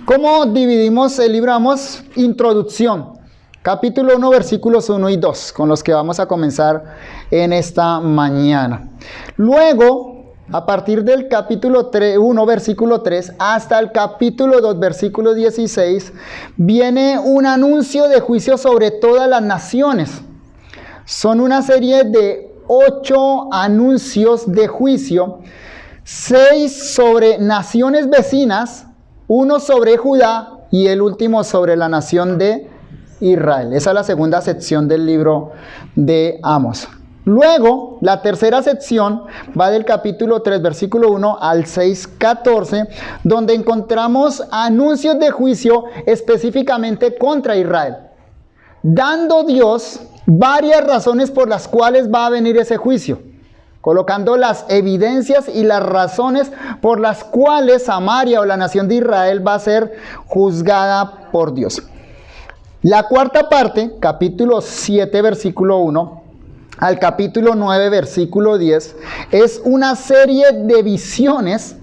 ¿Cómo dividimos el libro? Vamos, introducción. Capítulo 1, versículos 1 y 2, con los que vamos a comenzar en esta mañana. Luego, a partir del capítulo 1, versículo 3, hasta el capítulo 2, versículo 16, viene un anuncio de juicio sobre todas las naciones. Son una serie de 8 anuncios de juicio, 6 sobre naciones vecinas, 1 sobre Judá y el último sobre la nación de Israel. Esa es la segunda sección del libro de Amos. Luego, la tercera sección va del capítulo 3, versículo 1 al 6, 14, donde encontramos anuncios de juicio específicamente contra Israel, dando Dios varias razones por las cuales va a venir ese juicio, colocando las evidencias y las razones por las cuales Samaria o la nación de Israel va a ser juzgada por Dios. La cuarta parte, capítulo 7, versículo 1, al capítulo 9, versículo 10, es una serie de visiones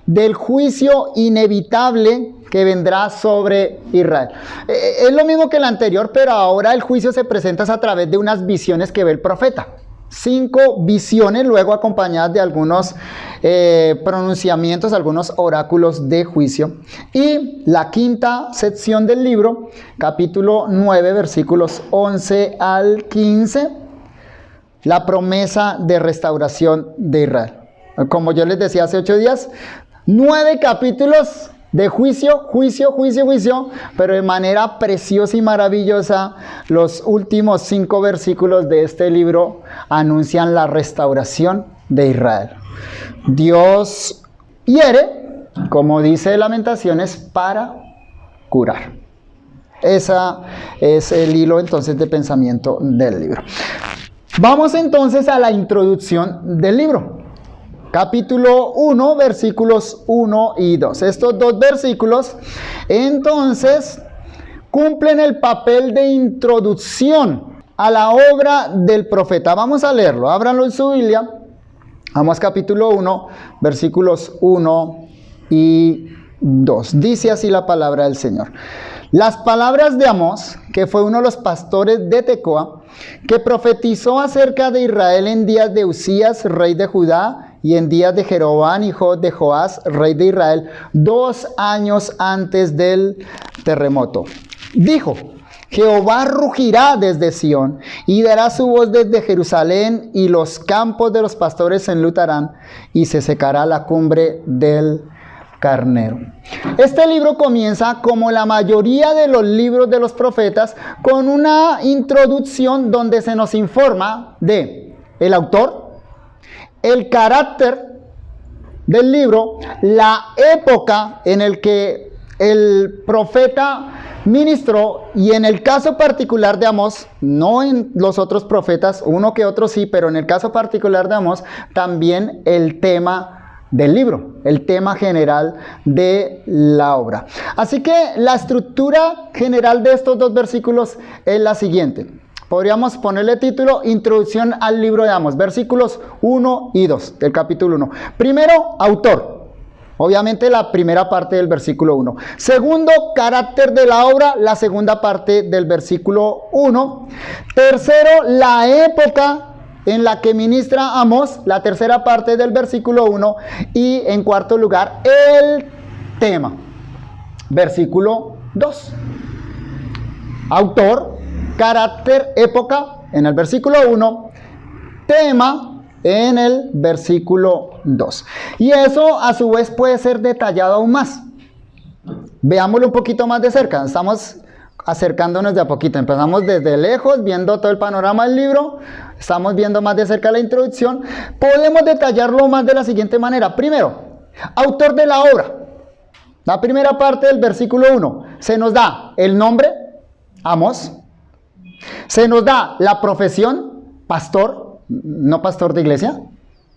del juicio inevitable que vendrá sobre Israel. Es lo mismo que el anterior, pero ahora el juicio se presenta a través de unas visiones que ve el profeta. 5 visiones, luego acompañadas de algunos pronunciamientos, algunos oráculos de juicio. Y la quinta sección del libro, capítulo 9, versículos 11 al 15, la promesa de restauración de Israel. Como yo les decía hace 8 días, 9 capítulos de juicio, pero de manera preciosa y maravillosa, los últimos 5 versículos de este libro anuncian la restauración de Israel. Dios hiere, como dice Lamentaciones, para curar. Ese es el hilo entonces de pensamiento del libro. Vamos entonces a la introducción del libro. Capítulo 1, versículos 1 y 2. Estos 2 versículos, entonces, cumplen el papel de introducción a la obra del profeta. Vamos a leerlo. Ábranlo en su Biblia. Vamos capítulo 1, versículos 1 y 2. Dice así la palabra del Señor. Las palabras de Amós, que fue uno de los pastores de Tecoa, que profetizó acerca de Israel en días de Usías, rey de Judá, y en días de Jeroboam, hijo de Joás, rey de Israel, 2 años antes del terremoto. Dijo: Jehová rugirá desde Sión, y dará su voz desde Jerusalén, y los campos de los pastores se enlutarán, y se secará la cumbre del carnero. Este libro comienza, como la mayoría de los libros de los profetas, con una introducción donde se nos informa de el autor, el carácter del libro, la época en el que el profeta ministró, y en el caso particular de Amós, no en los otros profetas, uno que otro sí, pero en el caso particular de Amós, también el tema del libro, el tema general de la obra. Así que la estructura general de estos 2 versículos es la siguiente. Podríamos ponerle título: Introducción al libro de Amos, versículos 1 y 2 del capítulo 1. Primero, autor. Obviamente la primera parte del versículo 1. Segundo, carácter de la obra, la segunda parte del versículo 1. Tercero, la época en la que ministra Amós, la tercera parte del versículo 1. Y en cuarto lugar, el tema, versículo 2. Autor, carácter, época en el versículo 1, tema en el versículo 2. Y eso a su vez puede ser detallado aún más. Veámoslo un poquito más de cerca. Estamos acercándonos de a poquito. Empezamos desde lejos, viendo todo el panorama del libro. Estamos viendo más de cerca la introducción. Podemos detallarlo más de la siguiente manera. Primero, autor de la obra. La primera parte del versículo 1 se nos da el nombre, Amós. Se nos da la profesión, pastor, no pastor de iglesia,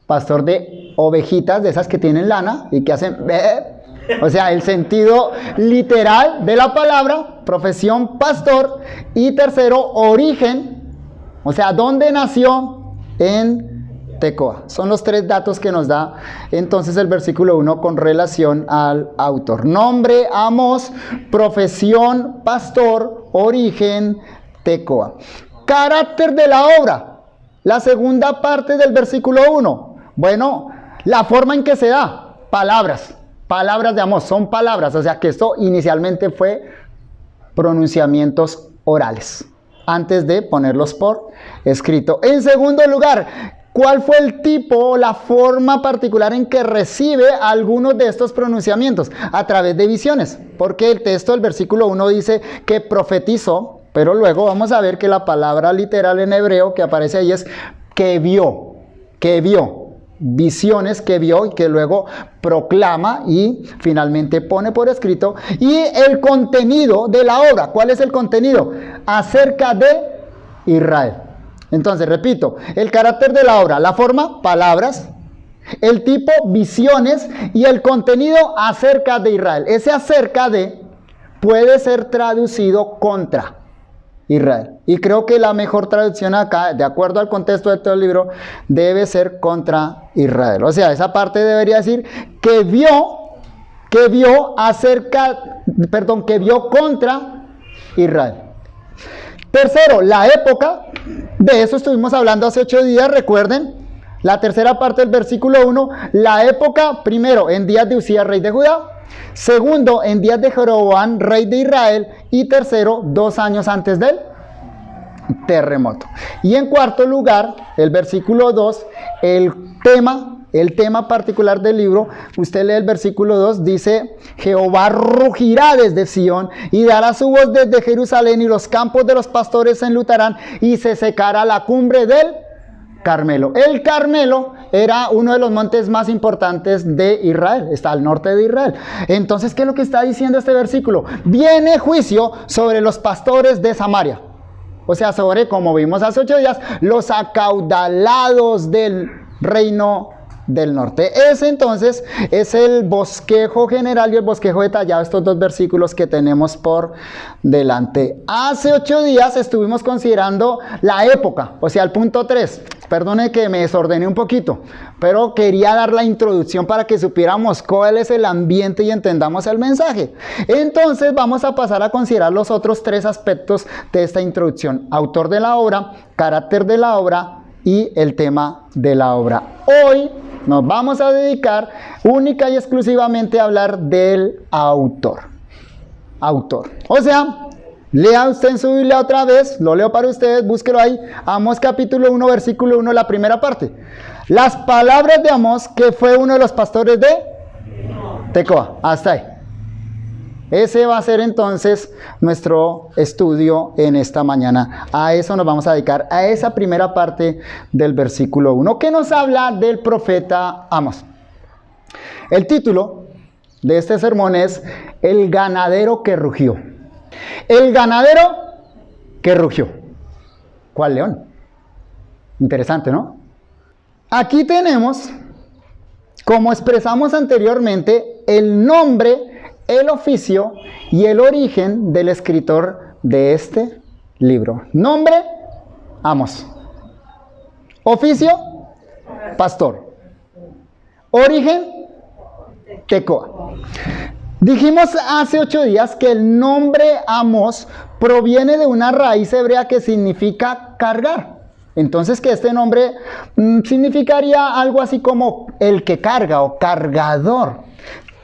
pastor de ovejitas, de esas que tienen lana y que hacen... O sea, el sentido literal de la palabra, profesión, pastor. Y tercero, origen, o sea, ¿dónde nació? En Tecoa. Son los 3 datos que nos da entonces el versículo 1 con relación al autor. Nombre, Amós; profesión, pastor; origen, Tecoa. Carácter de la obra. La segunda parte del versículo 1. Bueno, la forma en que se da. Palabras de Amós, son palabras. O sea que esto inicialmente fue pronunciamientos orales, antes de ponerlos por escrito. En segundo lugar, ¿cuál fue el tipo o la forma particular en que recibe algunos de estos pronunciamientos? A través de visiones, porque el texto del versículo 1 dice que profetizó, pero luego vamos a ver que la palabra literal en hebreo que aparece ahí es que vio, visiones que vio y que luego proclama y finalmente pone por escrito. Y el contenido de la obra, ¿cuál es el contenido? Acerca de Israel. Entonces, repito, el carácter de la obra, la forma, palabras; el tipo, visiones; y el contenido, acerca de Israel. Ese acerca de puede ser traducido contra Israel. Y creo que la mejor traducción acá, de acuerdo al contexto de todo el libro, debe ser contra Israel. O sea, esa parte debería decir que vio contra Israel. Tercero, la época. De eso estuvimos hablando hace 8 días, recuerden. La tercera parte del versículo 1, la época, primero, en días de Usías, rey de Judá; segundo, en días de Jeroboam, rey de Israel; y tercero, 2 años antes del terremoto. Y en cuarto lugar, el versículo 2, el tema particular del libro. Usted lee el versículo 2, dice: Jehová rugirá desde Sión y dará su voz desde Jerusalén, y los campos de los pastores se enlutarán y se secará la cumbre del Carmelo. El Carmelo era uno de los montes más importantes de Israel, está al norte de Israel. Entonces, ¿qué es lo que está diciendo este versículo? Viene juicio sobre los pastores de Samaria. O sea, sobre, como vimos hace 8 días, los acaudalados del reino del norte. Ese entonces es el bosquejo general y el bosquejo detallado, estos 2 versículos que tenemos por delante. Hace 8 días estuvimos considerando la época, o sea, el punto 3. Perdone que me desordené un poquito, pero quería dar la introducción para que supiéramos cuál es el ambiente y entendamos el mensaje. Entonces vamos a pasar a considerar los otros 3 aspectos de esta introducción: autor de la obra, carácter de la obra y el tema de la obra. Hoy nos vamos a dedicar única y exclusivamente a hablar del autor. O sea, lea usted en su Biblia otra vez, lo leo para ustedes, búsquelo ahí. Amós capítulo 1, versículo 1, la primera parte. Las palabras de Amós, que fue uno de los pastores de Tecoa. Hasta ahí. Ese va a ser entonces nuestro estudio en esta mañana. A eso nos vamos a dedicar, a esa primera parte del versículo 1, que nos habla del profeta Amós. El título de este sermón es El ganadero que rugió. El ganadero que rugió. ¿Cuál león? Interesante, ¿no? Aquí tenemos, como expresamos anteriormente, el nombre, el oficio y el origen del escritor de este libro. Nombre, Amós. Oficio, pastor. Origen, Tecoa. Dijimos hace 8 días que el nombre Amós proviene de una raíz hebrea que significa cargar. Entonces, que este nombre significaría algo así como el que carga o cargador.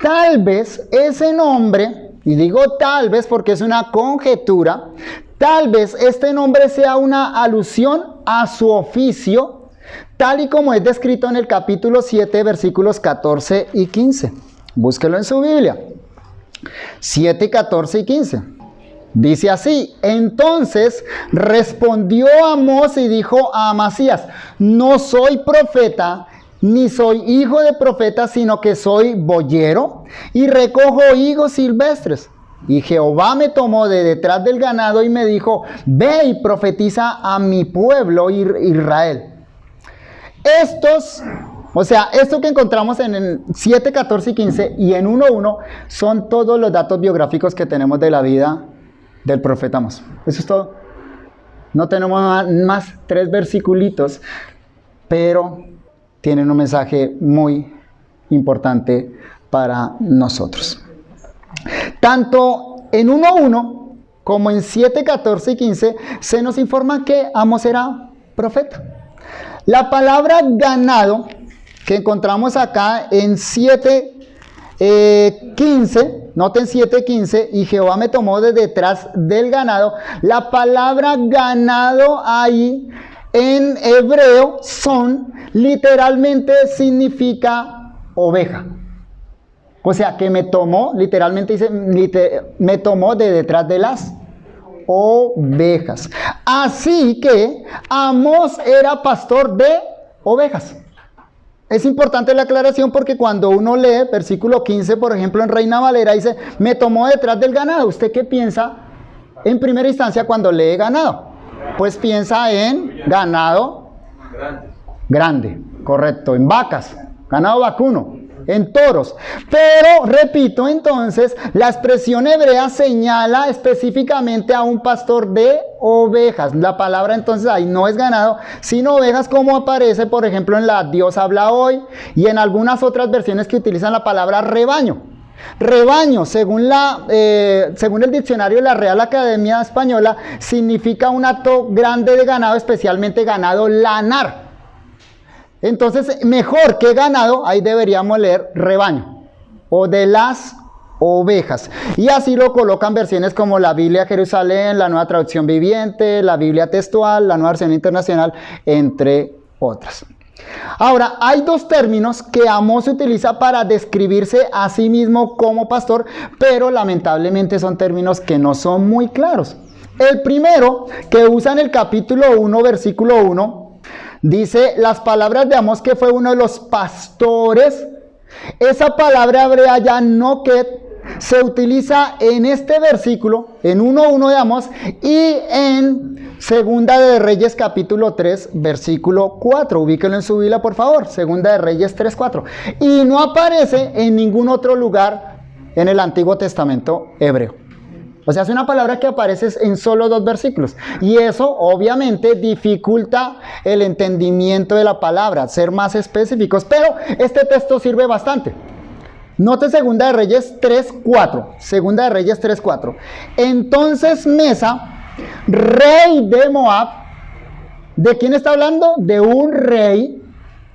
Tal vez ese nombre, y digo tal vez porque es una conjetura, tal vez este nombre sea una alusión a su oficio, tal y como es descrito en el capítulo 7, versículos 14 y 15. Búsquelo en su Biblia. 7, 14 y 15. Dice así: entonces respondió Amós y dijo a Amasías: no soy profeta, ni soy hijo de profeta, sino que soy boyero y recojo higos silvestres. Y Jehová me tomó de detrás del ganado y me dijo: ve y profetiza a mi pueblo Israel. Esto que encontramos en el 7, 14 y 15 y en 1:1 son todos los datos biográficos que tenemos de la vida del profeta Amós. Eso es todo. No tenemos más 3 versiculitos, pero tienen un mensaje muy importante para nosotros. Tanto en 1:1 como en 7:14 y 15 se nos informa que Amós era profeta. La palabra ganado que encontramos acá en 7:15, noten 7:15, y Jehová me tomó de detrás del ganado. La palabra ganado ahí en hebreo son, literalmente significa oveja. O sea que me tomó, literalmente dice, me tomó de detrás de las ovejas. Así que Amós era pastor de ovejas. Es importante la aclaración porque cuando uno lee versículo 15, por ejemplo, en Reina Valera, dice, me tomó detrás del ganado. ¿Usted qué piensa en primera instancia cuando lee ganado? Pues piensa en ganado grande, correcto, en vacas, ganado vacuno, en toros. Pero, repito, entonces, la expresión hebrea señala específicamente a un pastor de ovejas. La palabra entonces ahí no es ganado, sino ovejas, como aparece, por ejemplo, en la Dios habla hoy y en algunas otras versiones que utilizan la palabra rebaño. Rebaño, según el diccionario de la Real Academia Española, significa un hato grande de ganado, especialmente ganado lanar. Entonces, mejor que ganado, ahí deberíamos leer rebaño o de las ovejas. Y así lo colocan versiones como la Biblia Jerusalén, la Nueva Traducción Viviente, la Biblia Textual, la Nueva Versión Internacional, entre otras. Ahora, hay dos términos que Amós utiliza para describirse a sí mismo como pastor, pero lamentablemente son términos que no son muy claros. El primero, que usa en el capítulo 1, versículo 1, dice las palabras de Amós, que fue uno de los pastores. Esa palabra hebrea ya noquet se utiliza en este versículo, en 1:1 de Amós, y en Segunda de Reyes capítulo 3, versículo 4. Ubíquenlo en su Biblia, por favor. Segunda de Reyes 3:4. Y no aparece en ningún otro lugar en el Antiguo Testamento hebreo. O sea, es una palabra que aparece en solo 2 versículos. Y eso, obviamente, dificulta el entendimiento de la palabra, ser más específicos. Pero este texto sirve bastante. Note Segunda de Reyes 3:4. Segunda de Reyes 3:4. Entonces Mesa, rey de Moab, ¿de quién está hablando? De un rey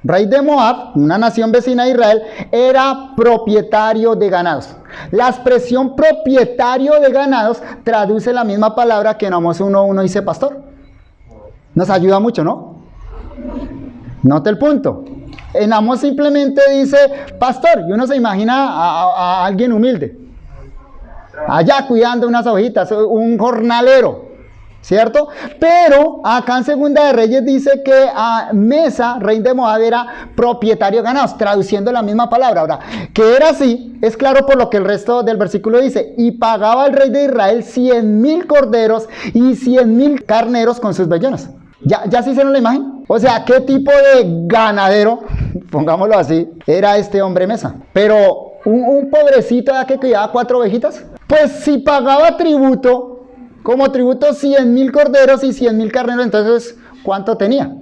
de Moab, una nación vecina de Israel, era propietario de ganados. La expresión propietario de ganados traduce la misma palabra que en Amós 1:1 dice pastor. Nos ayuda mucho, ¿no? Note el punto. En Amós simplemente dice pastor, y uno se imagina a alguien humilde, allá cuidando unas ovejitas, un jornalero, ¿cierto? Pero acá en Segunda de Reyes dice que Mesa, rey de Moab, era propietario de ganados, traduciendo la misma palabra. Ahora, que era así, es claro por lo que el resto del versículo dice, y pagaba al rey de Israel 100,000 corderos y 100,000 carneros con sus vellones. ¿Ya se hicieron la imagen? O sea, ¿qué tipo de ganadero, pongámoslo así, era este hombre Mesa? Pero un pobrecito que cuidaba 4 ovejitas. Pues si pagaba tributo, como tributo 100,000 corderos y 100,000 carneros, entonces, ¿cuánto tenía?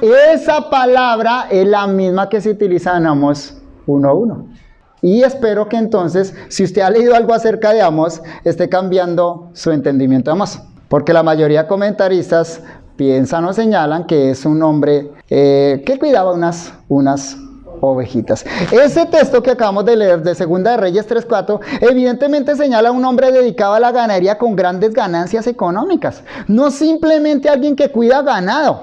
Esa palabra es la misma que se utiliza en Amós 1:1. Y espero que entonces, si usted ha leído algo acerca de Amós, esté cambiando su entendimiento de Amós. Porque la mayoría de comentaristas piensan o señalan que es un hombre que cuidaba unas ovejitas. Ese texto que acabamos de leer de Segunda de Reyes 3:4 evidentemente señala a un hombre dedicado a la ganadería con grandes ganancias económicas, no simplemente alguien que cuida ganado.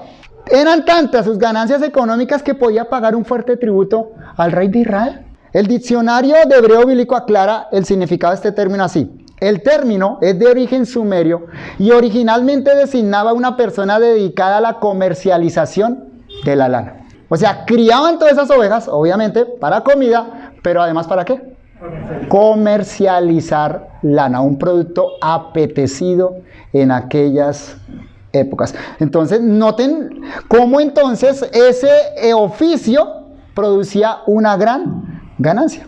Eran tantas sus ganancias económicas que podía pagar un fuerte tributo al rey de Israel. El diccionario de hebreo bíblico aclara el significado de este término así. El término es de origen sumerio y originalmente designaba a una persona dedicada a la comercialización de la lana. O sea, criaban todas esas ovejas, obviamente, para comida, pero además ¿para qué? Comercializar lana, un producto apetecido en aquellas épocas. Entonces, noten cómo entonces ese oficio producía una gran ganancia.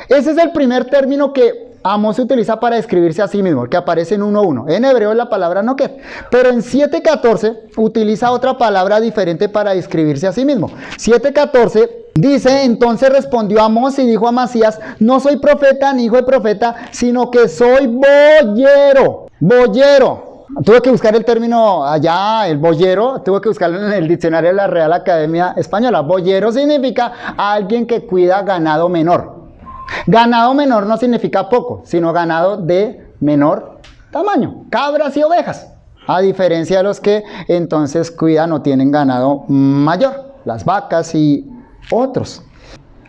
Ese es el primer término que Amós se utiliza para describirse a sí mismo, que aparece en 1:1. En hebreo es la palabra noked, pero en 7:14 utiliza otra palabra diferente para describirse a sí mismo. 7:14 dice: entonces respondió Amós y dijo a Amasías: no soy profeta ni hijo de profeta, sino que soy boyero. Boyero. Tuve que buscar el término allá, el boyero, tuve que buscarlo en el diccionario de la Real Academia Española. Boyero significa alguien que cuida ganado menor. Ganado menor no significa poco, sino ganado de menor tamaño, cabras y ovejas. A diferencia de los que entonces cuidan o tienen ganado mayor, las vacas y otros.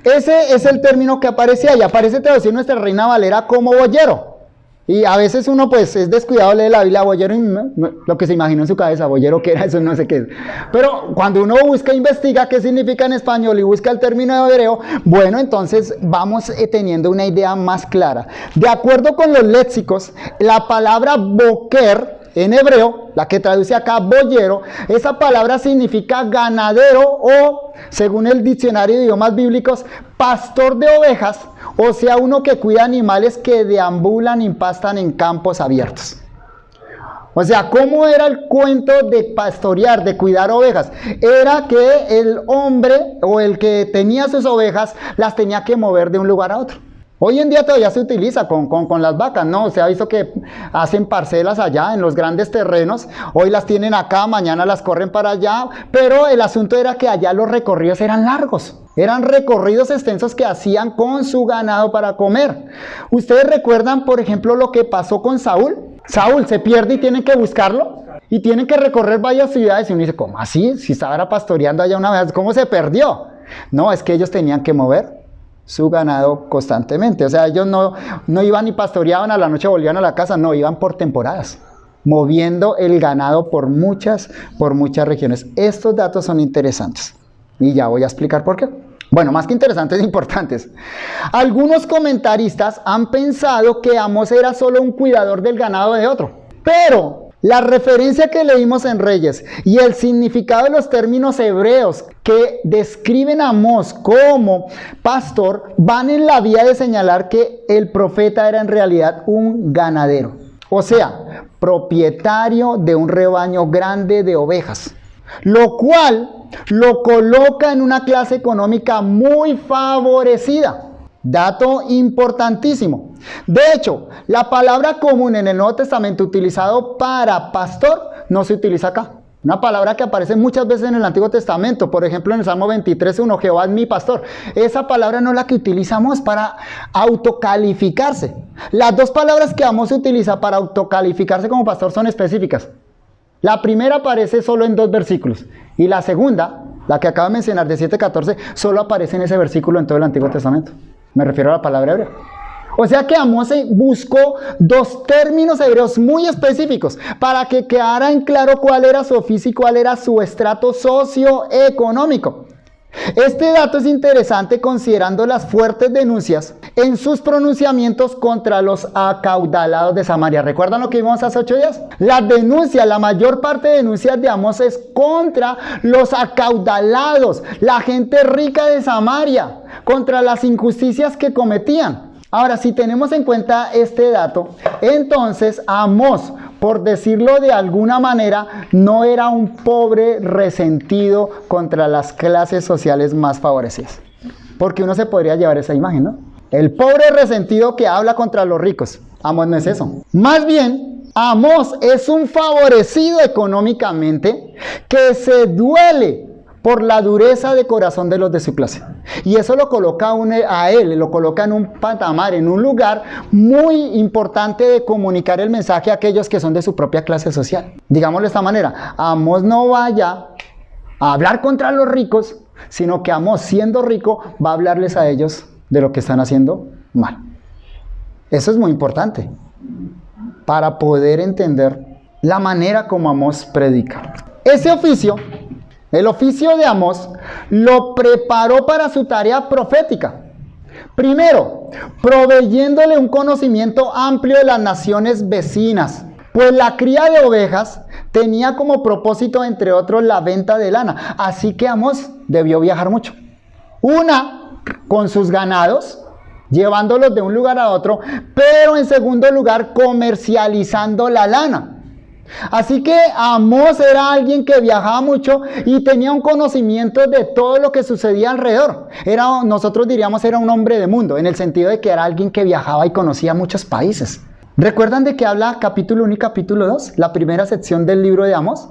Ese es el término que aparece ahí. Aparece traducido en nuestra Reina Valera como boyero. Y a veces uno pues es descuidado, lee la Biblia, boyero, y lo que se imaginó en su cabeza, boyero, ¿qué era eso? No sé qué es. Pero cuando uno busca, investiga qué significa en español y busca el término de hebreo, bueno, entonces vamos teniendo una idea más clara. De acuerdo con los léxicos, la palabra boker en hebreo, la que traduce acá boyero, esa palabra significa ganadero o, según el diccionario de idiomas bíblicos, pastor de ovejas, o sea, uno que cuida animales que deambulan y pastan en campos abiertos. O sea, ¿cómo era el cuento de pastorear, de cuidar ovejas? Era que el hombre o el que tenía sus ovejas las tenía que mover de un lugar a otro. Hoy en día todavía se utiliza con las vacas, ¿no? Se ha visto que hacen parcelas allá en los grandes terrenos. Hoy las tienen acá, mañana las corren para allá. Pero el asunto era que allá los recorridos eran largos. Eran recorridos extensos que hacían con su ganado para comer. ¿Ustedes recuerdan, por ejemplo, lo que pasó con Saúl? Saúl se pierde y tienen que buscarlo. Y tienen que recorrer varias ciudades. Y uno dice, ¿cómo así? Si estaba pastoreando allá una vez, ¿cómo se perdió? No, es que ellos tenían que mover su ganado constantemente. O sea, ellos no iban y pastoreaban a la noche, volvían a la casa, no, iban por temporadas, moviendo el ganado por muchas regiones. Estos datos son interesantes y ya voy a explicar por qué. Bueno, más que interesantes, importantes. Algunos comentaristas han pensado que Amós era solo un cuidador del ganado de otro, pero la referencia que leímos en Reyes y el significado de los términos hebreos que describen a Amós como pastor van en la vía de señalar que el profeta era en realidad un ganadero, o sea, propietario de un rebaño grande de ovejas, lo cual lo coloca en una clase económica muy favorecida. Dato importantísimo. De hecho, la palabra común en el Nuevo Testamento utilizado para pastor no se utiliza acá. Una palabra que aparece muchas veces en el Antiguo Testamento. Por ejemplo, en el Salmo 23:1, Jehová es mi pastor. Esa palabra no es la que utilizamos para autocalificarse. Las dos palabras que Amós utiliza para autocalificarse como pastor son específicas. La primera aparece solo en 2 versículos. Y la segunda, la que acabo de mencionar de 7:14, solo aparece en ese versículo en todo el Antiguo Testamento. Me refiero a la palabra hebrea. O sea que Amós buscó 2 términos hebreos muy específicos para que quedara en claro cuál era su oficio y cuál era su estrato socioeconómico. Este dato es interesante considerando las fuertes denuncias en sus pronunciamientos contra los acaudalados de Samaria. ¿Recuerdan lo que vimos hace 8 días? La mayor parte de denuncias de Amós es contra los acaudalados, la gente rica de Samaria, contra las injusticias que cometían. Ahora, si tenemos en cuenta este dato, entonces Amós, por decirlo de alguna manera, no era un pobre resentido contra las clases sociales más favorecidas. Porque uno se podría llevar esa imagen, ¿no? El pobre resentido que habla contra los ricos. Amós no es eso. Más bien, Amós es un favorecido económicamente que se duele por la dureza de corazón de los de su clase. Y eso lo coloca a él, lo coloca en un patamar, en un lugar muy importante de comunicar el mensaje a aquellos que son de su propia clase social. Digámoslo de esta manera, Amós no vaya a hablar contra los ricos, sino que Amós, siendo rico, va a hablarles a ellos de lo que están haciendo mal. Eso es muy importante para poder entender la manera como Amós predica. Ese oficio, el oficio de Amós, lo preparó para su tarea profética. Primero, proveyéndole un conocimiento amplio de las naciones vecinas, pues la cría de ovejas tenía como propósito, entre otros, la venta de lana. Así que Amós debió viajar mucho. Una, con sus ganados, llevándolos de un lugar a otro, pero en segundo lugar, comercializando la lana. Así que Amós era alguien que viajaba mucho y tenía un conocimiento de todo lo que sucedía alrededor. Nosotros diríamos era un hombre de mundo, en el sentido de que era alguien que viajaba y conocía muchos países. ¿Recuerdan de qué habla capítulo 1 y capítulo 2? La primera sección del libro de Amós.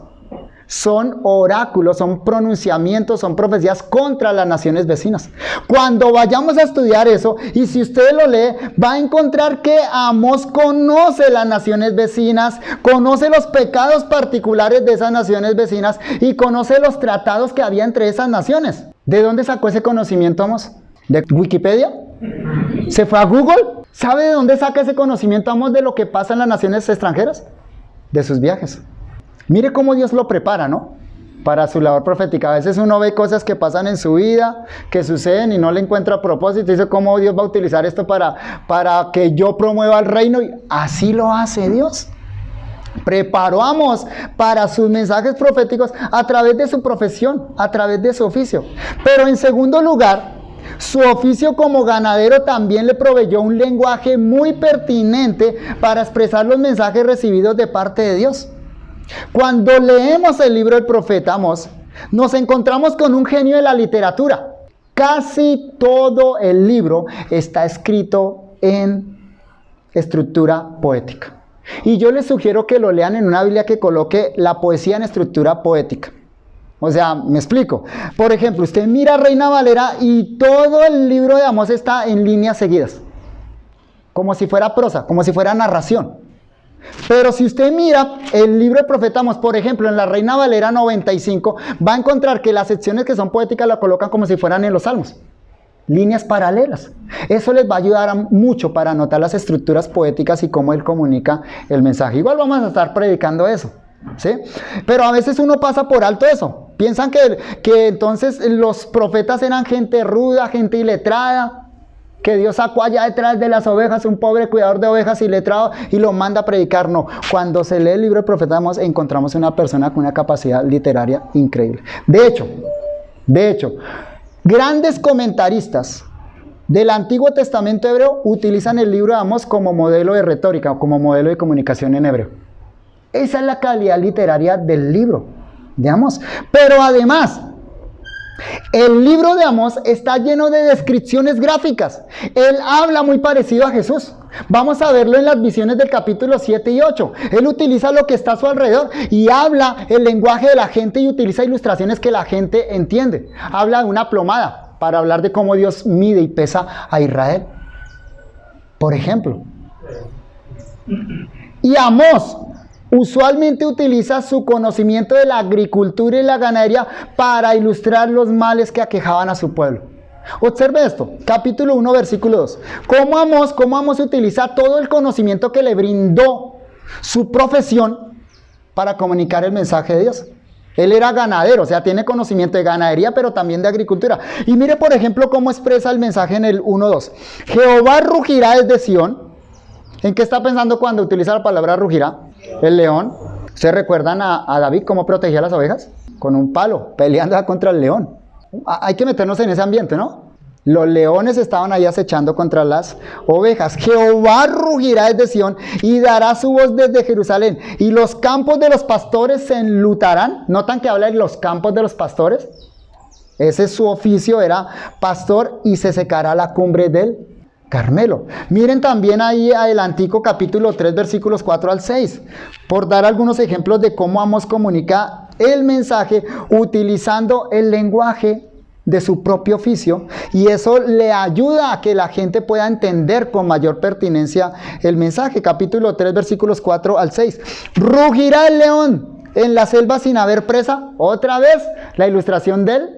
Son oráculos, son pronunciamientos, son profecías contra las naciones vecinas. Cuando vayamos a estudiar eso, y si usted lo lee, va a encontrar que Amós conoce las naciones vecinas, conoce los pecados particulares de esas naciones vecinas y conoce los tratados que había entre esas naciones. ¿De dónde sacó ese conocimiento Amós? ¿De Wikipedia? ¿Se fue a Google? ¿Sabe de dónde saca ese conocimiento Amós de lo que pasa en las naciones extranjeras? De sus viajes. Mire cómo Dios lo prepara, ¿no? Para su labor profética. A veces uno ve cosas que pasan en su vida, que suceden y no le encuentra propósito. Y dice, ¿cómo Dios va a utilizar esto para que yo promueva el reino? Y así lo hace Dios. Preparó a Amós para sus mensajes proféticos a través de su profesión, a través de su oficio. Pero en segundo lugar, su oficio como ganadero también le proveyó un lenguaje muy pertinente para expresar los mensajes recibidos de parte de Dios. Cuando leemos el libro del profeta Amós, nos encontramos con un genio de la literatura. Casi todo el libro está escrito en estructura poética. Y yo les sugiero que lo lean en una Biblia que coloque la poesía en estructura poética. O sea, me explico. Por ejemplo, usted mira Reina Valera y todo el libro de Amós está en líneas seguidas. Como si fuera prosa, como si fuera narración. Pero si usted mira el libro del profeta Amós, por ejemplo, en la Reina Valera 95, va a encontrar que las secciones que son poéticas la colocan como si fueran en los salmos. Líneas paralelas. Eso les va a ayudar mucho para anotar las estructuras poéticas y cómo él comunica el mensaje. Igual vamos a estar predicando eso, ¿sí? Pero a veces uno pasa por alto eso. Piensan que entonces los profetas eran gente ruda, gente iletrada, que Dios sacó allá detrás de las ovejas un pobre cuidador de ovejas iletrado y lo manda a predicar. No, cuando se lee el libro del profeta Amós encontramos una persona con una capacidad literaria increíble. De hecho, grandes comentaristas del Antiguo Testamento hebreo utilizan el libro de Amós como modelo de retórica o como modelo de comunicación en hebreo. Esa es la calidad literaria del libro de Amós. Pero además, el libro de Amós está lleno de descripciones gráficas. Él habla muy parecido a Jesús. Vamos a verlo en las visiones del capítulo 7 y 8. Él utiliza lo que está a su alrededor y habla el lenguaje de la gente y utiliza ilustraciones que la gente entiende. Habla de una plomada para hablar de cómo Dios mide y pesa a Israel, por ejemplo. Y Amós usualmente utiliza su conocimiento de la agricultura y la ganadería para ilustrar los males que aquejaban a su pueblo. Observe esto, capítulo 1, versículo 2. Cómo Amós utiliza todo el conocimiento que le brindó su profesión para comunicar el mensaje de Dios. Él era ganadero, o sea, tiene conocimiento de ganadería, pero también de agricultura. Y mire, por ejemplo, cómo expresa el mensaje en el 1.2. Jehová rugirá desde Sión. ¿En qué está pensando cuando utiliza la palabra rugirá? El león. ¿Ustedes recuerdan a David cómo protegía las ovejas? Con un palo, peleando contra el león. Hay que meternos en ese ambiente, ¿no? Los leones estaban ahí acechando contra las ovejas. Jehová rugirá desde Sión y dará su voz desde Jerusalén. Y los campos de los pastores se enlutarán. ¿Notan que habla de los campos de los pastores? Ese es su oficio, era pastor, y se secará la cumbre del Carmelo. Miren también ahí adelantico capítulo 3 versículos 4 al 6, por dar algunos ejemplos de cómo Amós comunica el mensaje utilizando el lenguaje de su propio oficio, y eso le ayuda a que la gente pueda entender con mayor pertinencia el mensaje. Capítulo 3 versículos 4 al 6. Rugirá el león en la selva sin haber presa. Otra vez la ilustración del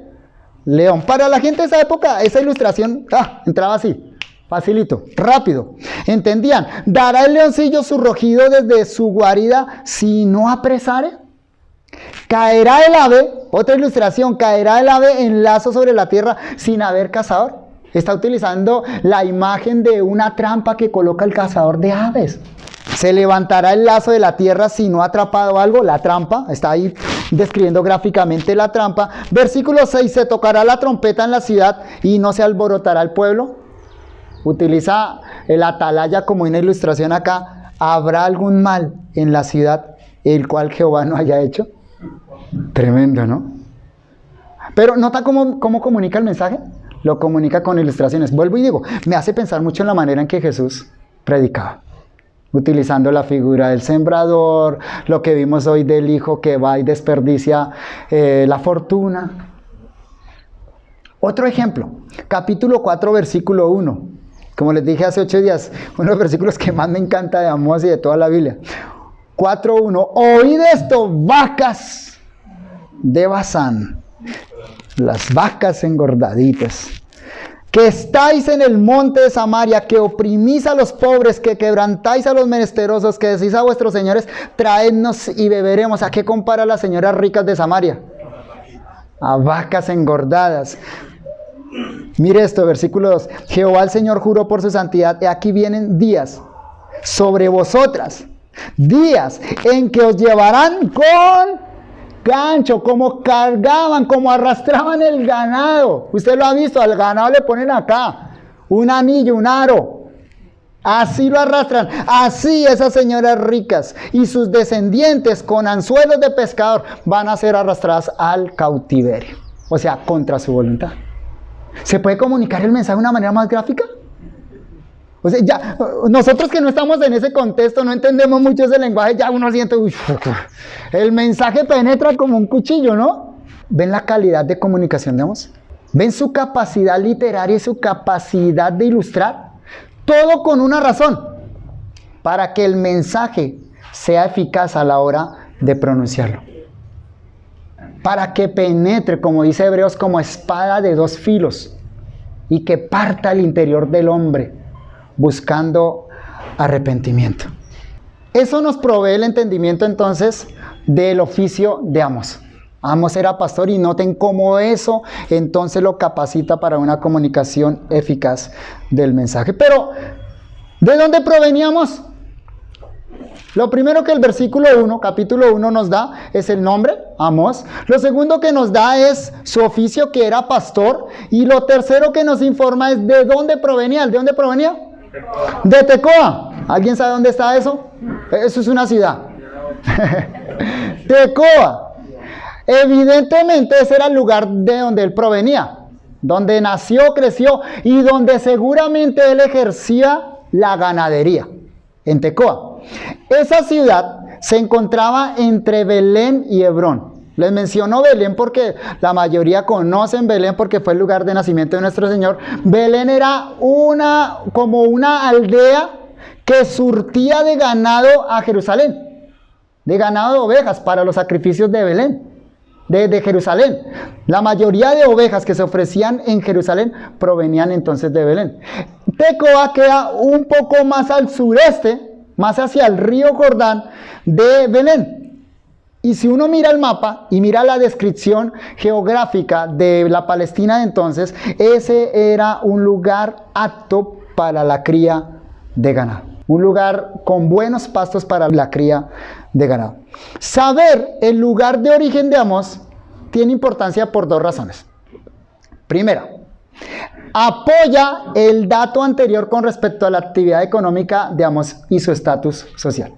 león. Para la gente de esa época esa ilustración entraba así. Facilito, rápido. ¿Entendían? ¿Dará el leoncillo su rugido desde su guarida si no apresare? ¿Caerá el ave? Otra ilustración. ¿Caerá el ave en lazo sobre la tierra sin haber cazador? Está utilizando la imagen de una trampa que coloca el cazador de aves. ¿Se levantará el lazo de la tierra si no ha atrapado algo? La trampa. Está ahí describiendo gráficamente la trampa. Versículo 6. ¿Se tocará la trompeta en la ciudad y no se alborotará el pueblo? Utiliza el atalaya como una ilustración acá. ¿Habrá algún mal en la ciudad el cual Jehová no haya hecho? Tremendo, ¿no? Pero ¿nota cómo comunica el mensaje? Lo comunica con ilustraciones. Vuelvo y digo, me hace pensar mucho en la manera en que Jesús predicaba, utilizando la figura del sembrador, lo que vimos hoy del hijo que va y desperdicia la fortuna. Otro ejemplo, capítulo 4, versículo 1. Como les dije hace 8 días, uno de los versículos que más me encanta de Amós y de toda la Biblia. 4:1. Oíd esto, vacas de Basán, las vacas engordaditas, que estáis en el monte de Samaria, que oprimís a los pobres, que quebrantáis a los menesterosos, que decís a vuestros señores, traednos y beberemos. ¿A qué compara las señoras ricas de Samaria? A vacas engordadas. Mire esto, versículo 2. Jehová el Señor juró por su santidad, y aquí vienen días sobre vosotras, días en que os llevarán con gancho, como cargaban, como arrastraban el ganado. Usted lo ha visto, al ganado le ponen acá un anillo, un aro. Así lo arrastran. Así esas señoras ricas y sus descendientes con anzuelos de pescador van a ser arrastradas al cautiverio. O sea, contra su voluntad. ¿Se puede comunicar el mensaje de una manera más gráfica? O sea, ya, nosotros que no estamos en ese contexto, no entendemos mucho ese lenguaje, ya uno siente, el mensaje penetra como un cuchillo, ¿no? ¿Ven la calidad de comunicación de Amós? ¿Ven su capacidad literaria y su capacidad de ilustrar? Todo con una razón, para que el mensaje sea eficaz a la hora de pronunciarlo. Para que penetre, como dice Hebreos, como espada de 2 filos, y que parta al interior del hombre, buscando arrepentimiento. Eso nos provee el entendimiento entonces del oficio de Amós. Amós era pastor y noten cómo eso entonces lo capacita para una comunicación eficaz del mensaje. Pero, ¿de dónde proveníamos? Lo primero que el versículo 1, capítulo 1 nos da es el nombre, Amós. Lo segundo que nos da es su oficio, que era pastor. Y lo tercero que nos informa es de dónde provenía. ¿De dónde provenía? De Tecoa. ¿Alguien sabe dónde está eso? Eso es una ciudad. Tecoa. Evidentemente ese era el lugar de donde él provenía, donde nació, creció y donde seguramente él ejercía la ganadería, en Tecoa. Esa ciudad se encontraba entre Belén y Hebrón. Les menciono Belén porque la mayoría conocen Belén porque fue el lugar de nacimiento de nuestro Señor. Belén era como una aldea que surtía de ganado a Jerusalén, de ganado de ovejas para los sacrificios de Belén, de Jerusalén. La mayoría de ovejas que se ofrecían en Jerusalén provenían entonces de Belén. Tecoa queda un poco más al sureste, más hacia el río Jordán de Belén. Y si uno mira el mapa y mira la descripción geográfica de la Palestina de entonces, ese era un lugar apto para la cría de ganado. Un lugar con buenos pastos para la cría de ganado. Saber el lugar de origen de Amós tiene importancia por 2 razones. Primera, apoya el dato anterior con respecto a la actividad económica de Amós y su estatus social.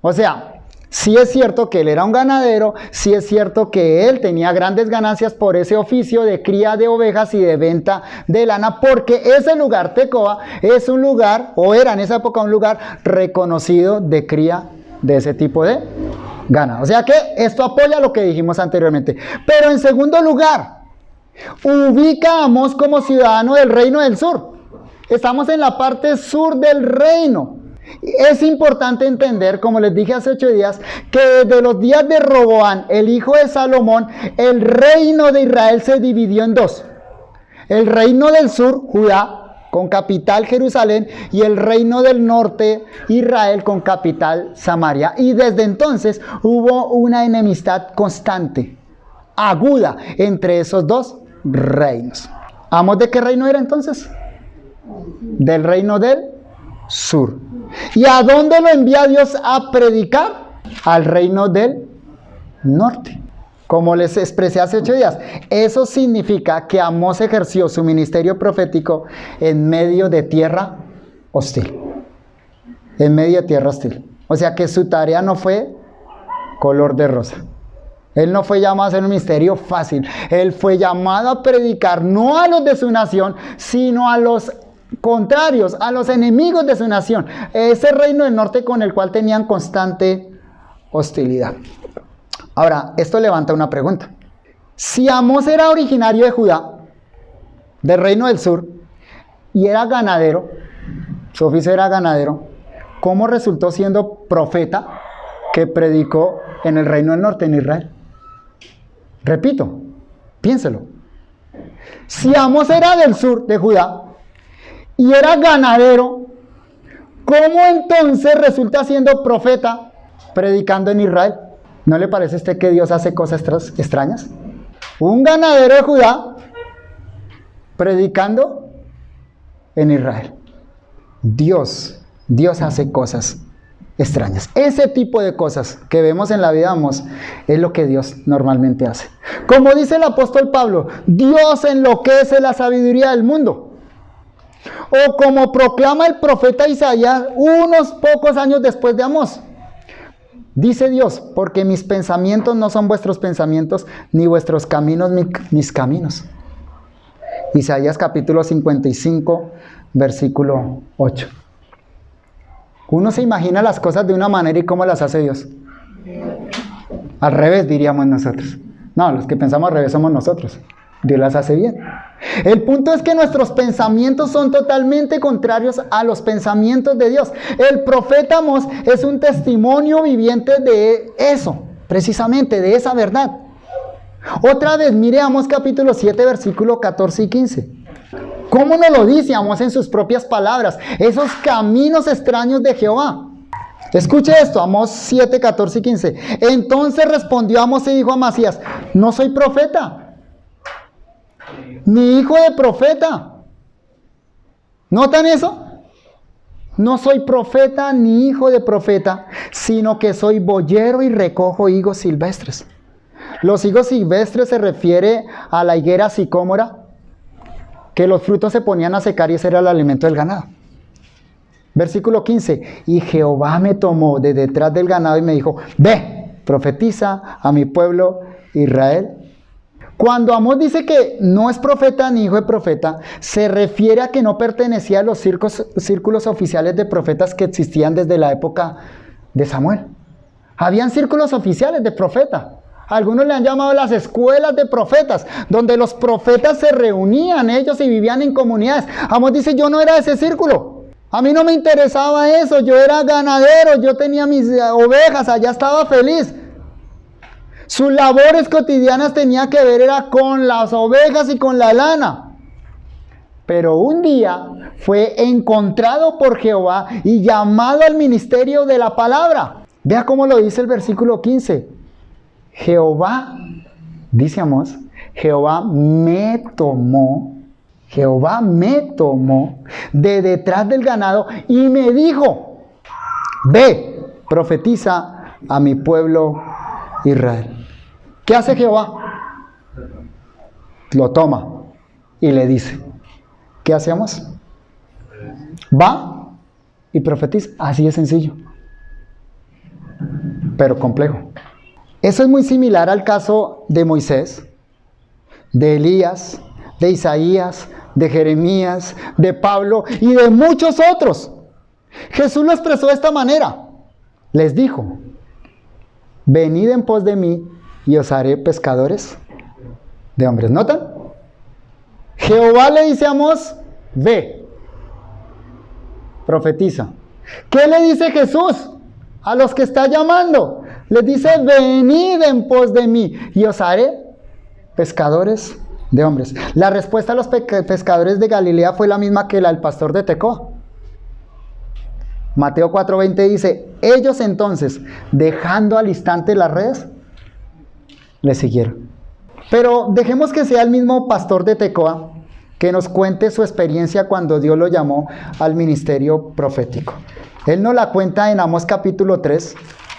O sea, sí es cierto que él era un ganadero, sí es cierto que él tenía grandes ganancias por ese oficio de cría de ovejas y de venta de lana, porque ese lugar, Tecoa, es un lugar, o era en esa época un lugar reconocido de cría de ese tipo de ganado. O sea que esto apoya lo que dijimos anteriormente. Pero en segundo lugar, ubica a Amós como ciudadano del reino del sur. Estamos en la parte sur del reino. Es importante entender, como les dije hace 8 días, que desde los días de Roboam, el hijo de Salomón, el reino de Israel se dividió en 2. El reino del sur, Judá, con capital Jerusalén, y el reino del norte, Israel, con capital Samaria. Y desde entonces hubo una enemistad constante, aguda, entre esos 2 reinos. ¿Amós de qué reino era entonces? Del reino del sur. ¿Y a dónde lo envía Dios a predicar? Al reino del norte. como les expresé hace 8 días. Eso significa que Amós ejerció su ministerio profético en medio de tierra hostil. En medio de tierra hostil. O sea que su tarea no fue color de rosa. Él no fue llamado a hacer un ministerio fácil. Él fue llamado a predicar no a los de su nación, sino a los contrarios, a los enemigos de su nación. Ese reino del norte con el cual tenían constante hostilidad. Ahora, esto levanta una pregunta. Si Amós era originario de Judá, del reino del sur, y era ganadero, su oficio era ganadero, ¿cómo resultó siendo profeta que predicó en el reino del norte, en Israel? Repito, piénselo. Si Amós era del sur de Judá y era ganadero, ¿cómo entonces resulta siendo profeta predicando en Israel? ¿No le parece a usted que Dios hace cosas extrañas? Un ganadero de Judá predicando en Israel. Dios hace cosas extrañas. Ese tipo de cosas que vemos en la vida de Amós es lo que Dios normalmente hace. Como dice el apóstol Pablo, Dios enloquece la sabiduría del mundo. O como proclama el profeta Isaías unos pocos años después de Amós. Dice Dios, porque mis pensamientos no son vuestros pensamientos, ni vuestros caminos mis caminos. Isaías capítulo 55, versículo 8. Uno se imagina las cosas de una manera y cómo las hace Dios. Al revés, diríamos nosotros. No, los que pensamos al revés somos nosotros. Dios las hace bien. El punto es que nuestros pensamientos son totalmente contrarios a los pensamientos de Dios. El profeta Amós es un testimonio viviente de eso, precisamente de esa verdad. Otra vez, mire Amós capítulo 7, versículo 14 y 15. ¿Cómo nos lo dice Amós en sus propias palabras? Esos caminos extraños de Jehová. Escuche esto, Amós 7, 14 y 15. Entonces respondió Amós y dijo a Amasías, no soy profeta, ni hijo de profeta. ¿Notan eso? No soy profeta ni hijo de profeta, sino que soy boyero y recojo higos silvestres. Los higos silvestres se refiere a la higuera sicómora, que los frutos se ponían a secar y ese era el alimento del ganado. Versículo 15, y Jehová me tomó de detrás del ganado y me dijo, ve, profetiza a mi pueblo Israel. Cuando Amós dice que no es profeta ni hijo de profeta, se refiere a que no pertenecía a los círculos oficiales de profetas que existían desde la época de Samuel. Habían círculos oficiales de profeta. Algunos le han llamado las escuelas de profetas, donde los profetas se reunían ellos y vivían en comunidades. Amós dice, yo no era de ese círculo. A mí no me interesaba eso, yo era ganadero, yo tenía mis ovejas, allá estaba feliz. Sus labores cotidianas tenía que ver era con las ovejas y con la lana. Pero un día fue encontrado por Jehová y llamado al ministerio de la palabra. Vea cómo lo dice el versículo 15. Jehová, dice Amós, Jehová me tomó de detrás del ganado y me dijo, ve, profetiza a mi pueblo Israel. ¿Qué hace Jehová? Lo toma y le dice, ¿qué hacemos? Va y profetiza. Así de sencillo, pero complejo. Eso es muy similar al caso de Moisés, de Elías, de Isaías, de Jeremías, de Pablo y de muchos otros. Jesús lo expresó de esta manera. Les dijo, venid en pos de mí y os haré pescadores de hombres. ¿Notan? Jehová le dice a Amós, ve, profetiza. ¿Qué le dice Jesús a los que está llamando? Les dice, venid en pos de mí y os haré pescadores de hombres. La respuesta a los pescadores de Galilea fue la misma que la del pastor de Tecoa. Mateo 4:20 dice, ellos entonces, dejando al instante las redes, le siguieron. Pero dejemos que sea el mismo pastor de Tecoa que nos cuente su experiencia cuando Dios lo llamó al ministerio profético. Él nos la cuenta en Amós capítulo 3,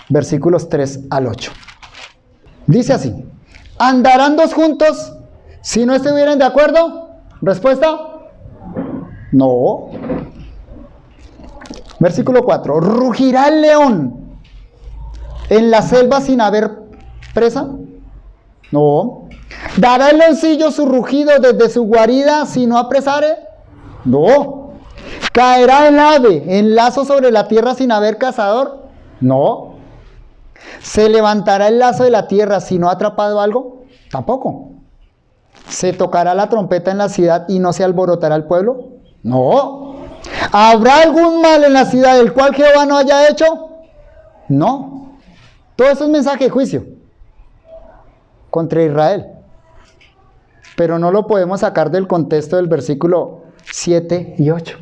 versículos 3 al 8. Dice así, ¿Andarán dos juntos si no estuvieran de acuerdo? Respuesta: no. Versículo 4. ¿Rugirá el león en la selva sin haber presa? No. ¿Dará el leoncillo su rugido desde su guarida si no apresare? No. ¿Caerá el ave en lazo sobre la tierra sin haber cazador? No. ¿Se levantará el lazo de la tierra si no ha atrapado algo? Tampoco. ¿Se tocará la trompeta en la ciudad y no se alborotará el pueblo? No. ¿Habrá algún mal en la ciudad del cual Jehová no haya hecho? No. Todo eso es mensaje de juicio contra Israel. Pero no lo podemos sacar del contexto del versículo 7 y 8.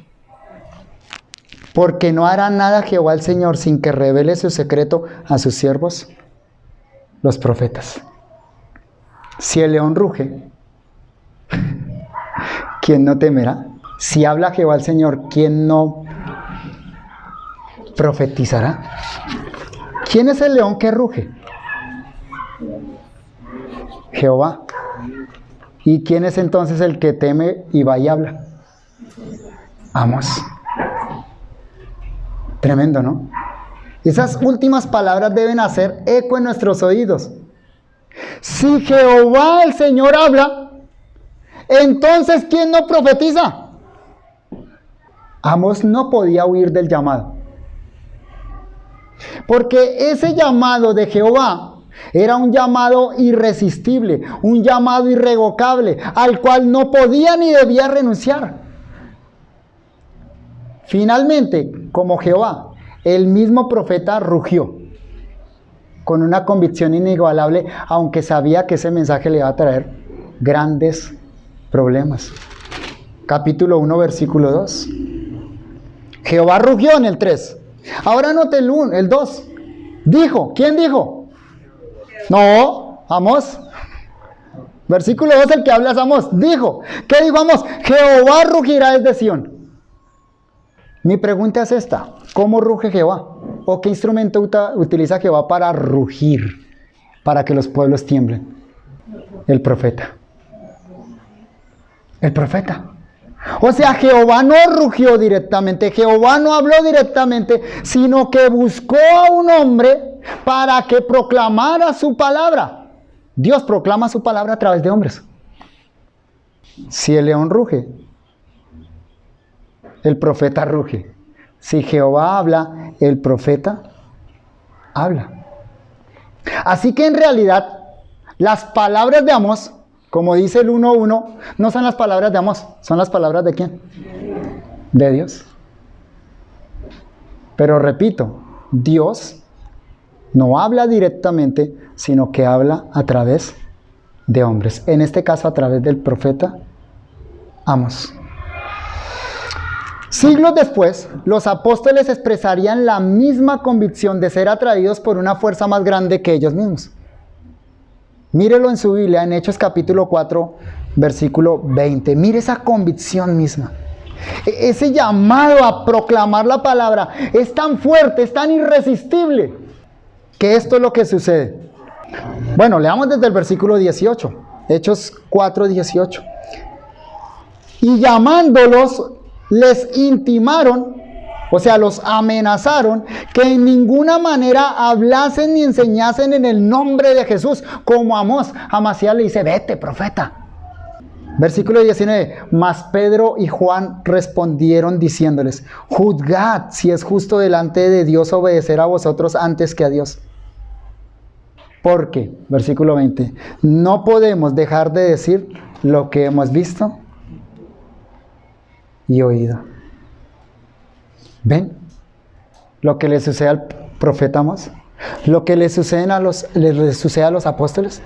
Porque no hará nada Jehová el Señor sin que revele su secreto a sus siervos, los profetas. Si el león ruge, ¿quién no temerá? Si habla Jehová el Señor, ¿quién no profetizará? ¿Quién es el león que ruge? Jehová. ¿Y quién es entonces el que teme y va y habla? Amós. Tremendo, ¿no? Esas últimas palabras deben hacer eco en nuestros oídos. Si Jehová el Señor habla, entonces ¿quién no profetiza? Amós no podía huir del llamado. Porque ese llamado de Jehová era un llamado irresistible, un llamado irrevocable, al cual no podía ni debía renunciar. Finalmente, como Jehová, el mismo profeta rugió con una convicción inigualable, aunque sabía que ese mensaje le iba a traer grandes problemas. Capítulo 1, versículo 2. Jehová rugió en el 3. Ahora note el 2. Dijo, ¿quién dijo? No, Amós. Versículo 2, el que habla es Amós. Dijo, ¿qué dijo Amós? Jehová rugirá desde Sión. Mi pregunta es esta: ¿cómo ruge Jehová? ¿O qué instrumento utiliza Jehová para rugir, para que los pueblos tiemblen? El profeta. El profeta. O sea, Jehová no rugió directamente, Jehová no habló directamente, sino que buscó a un hombre para que proclamara su palabra. Dios proclama su palabra a través de hombres. Si el león ruge, el profeta ruge. Si Jehová habla, el profeta habla. Así que en realidad, las palabras de Amós, como dice el 1:1, no son las palabras de Amós, son las palabras de ¿quién? De Dios. Pero repito, Dios no habla directamente, sino que habla a través de hombres. En este caso, a través del profeta Amós. Siglos después, los apóstoles expresarían la misma convicción de ser atraídos por una fuerza más grande que ellos mismos. Mírelo en su Biblia, en Hechos capítulo 4, versículo 20. Mire esa convicción misma. Ese llamado a proclamar la palabra es tan fuerte, es tan irresistible, que esto es lo que sucede. Bueno, leamos desde el versículo 18. Hechos 4, 18. Y llamándolos, les intimaron, o sea, los amenazaron, que en ninguna manera hablasen ni enseñasen en el nombre de Jesús, como Amós. Amasías le dice, vete, profeta. Versículo 19. Mas Pedro y Juan respondieron diciéndoles, juzgad si es justo delante de Dios obedecer a vosotros antes que a Dios. Porque, versículo 20, no podemos dejar de decir lo que hemos visto y oído. ¿Ven lo que le sucede al profeta Amós? Lo que le sucede a los apóstoles.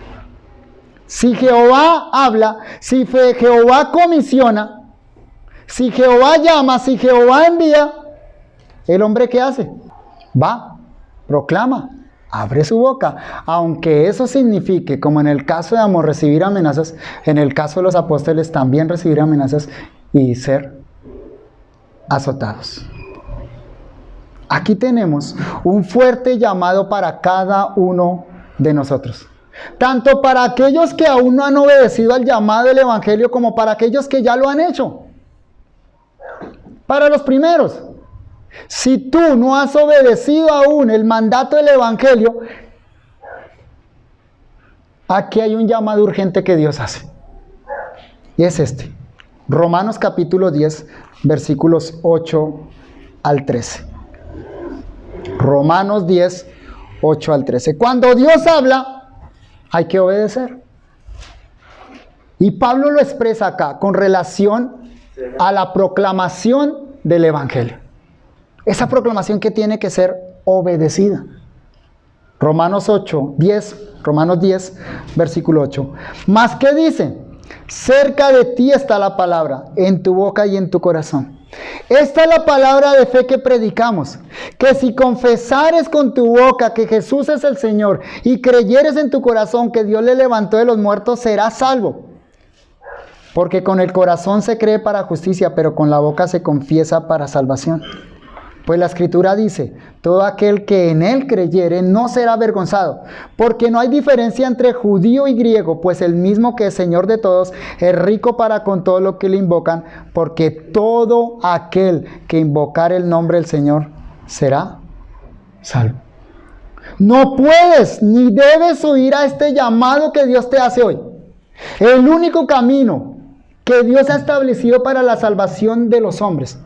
Si Jehová habla, si Jehová comisiona, si Jehová llama, si Jehová envía, ¿el hombre qué hace? Va, proclama, abre su boca. Aunque eso signifique, como en el caso de Amós, recibir amenazas, en el caso de los apóstoles también recibir amenazas y ser azotados. Aquí tenemos un fuerte llamado para cada uno de nosotros. tanto para aquellos que aún no han obedecido al llamado del Evangelio como para aquellos que ya lo han hecho. Para los primeros, si tú no has obedecido aún el mandato del Evangelio, aquí hay un llamado urgente que Dios hace. Y es este. Romanos capítulo 10, versículos 8 al 13. Romanos 10, 8 al 13. Cuando Dios habla, hay que obedecer. Y Pablo lo expresa acá con relación a la proclamación del Evangelio. Esa proclamación que tiene que ser obedecida. Romanos 10, versículo 8. Mas, ¿qué dice? Cerca de ti está la palabra, en tu boca y en tu corazón. Esta es la palabra de fe que predicamos, que si confesares con tu boca que Jesús es el Señor y creyeres en tu corazón que Dios le levantó de los muertos, serás salvo. Porque con el corazón se cree para justicia, pero con la boca se confiesa para salvación. Pues la Escritura dice, todo aquel que en él creyere no será avergonzado, porque no hay diferencia entre judío y griego, pues el mismo que es Señor de todos es rico para con todo lo que le invocan, porque todo aquel que invocar el nombre del Señor será salvo. No puedes ni debes huir a este llamado que Dios te hace hoy. El único camino que Dios ha establecido para la salvación de los hombres,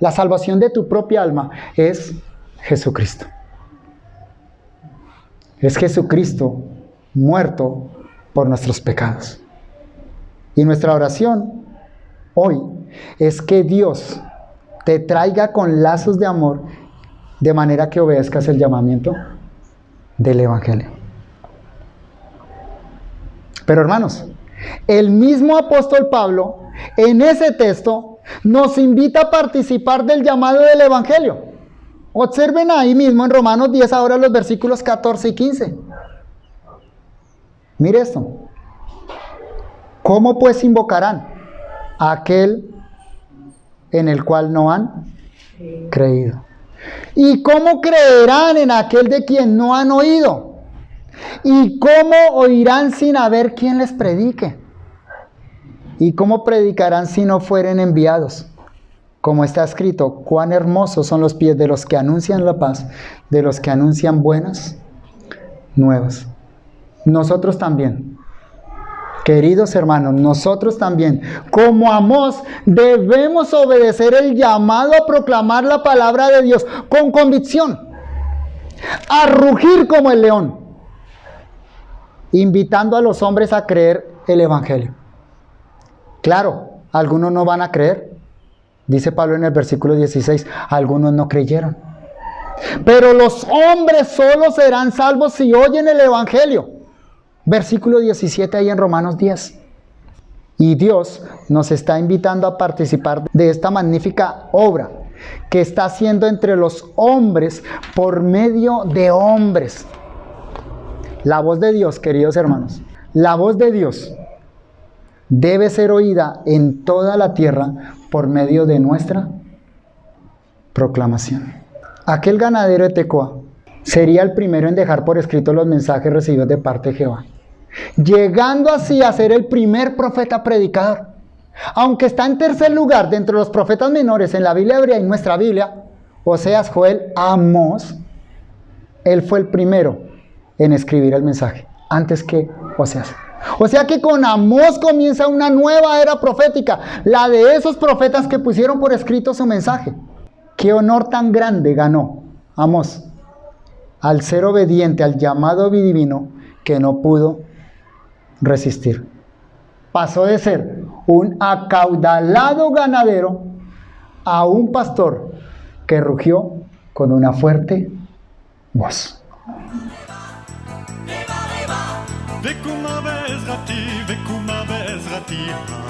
la salvación de tu propia alma, es Jesucristo. Es Jesucristo muerto por nuestros pecados. Y nuestra oración hoy es que Dios te traiga con lazos de amor de manera que obedezcas el llamamiento del Evangelio. Pero hermanos, el mismo apóstol Pablo en ese texto nos invita a participar del llamado del Evangelio. Observen ahí mismo en Romanos 10 ahora los versículos 14 y 15. Mire esto. ¿Cómo pues invocarán a aquel en el cual no han creído? ¿Y cómo creerán en aquel de quien no han oído? ¿Y cómo oirán sin haber quien les predique? ¿Y cómo predicarán si no fueren enviados? Como está escrito, cuán hermosos son los pies de los que anuncian la paz, de los que anuncian buenas nuevas. Nosotros también, queridos hermanos, nosotros también, como Amós, debemos obedecer el llamado a proclamar la palabra de Dios con convicción, a rugir como el león, invitando a los hombres a creer el Evangelio. Claro, algunos no van a creer. Dice Pablo en el versículo 16, algunos no creyeron. Pero los hombres solo serán salvos si oyen el Evangelio. Versículo 17 ahí en Romanos 10. Y Dios nos está invitando a participar de esta magnífica obra que está haciendo entre los hombres por medio de hombres. La voz de Dios, queridos hermanos, la voz de Dios debe ser oída en toda la tierra por medio de nuestra proclamación. Aquel ganadero de Tecoa sería el primero en dejar por escrito los mensajes recibidos de parte de Jehová, llegando así a ser el primer profeta predicador. Aunque está en tercer lugar de entre los profetas menores en la Biblia hebrea y nuestra Biblia, Oseas, Joel, Amós, él fue el primero en escribir el mensaje, antes que Oseas. O sea que con Amós comienza una nueva era profética, la de esos profetas que pusieron por escrito su mensaje. ¿Qué honor tan grande ganó Amós al ser obediente al llamado divino que no pudo resistir? Pasó de ser un acaudalado ganadero a un pastor que rugió con una fuerte voz. וקומה בעזרתי, וקומה בעזרתי.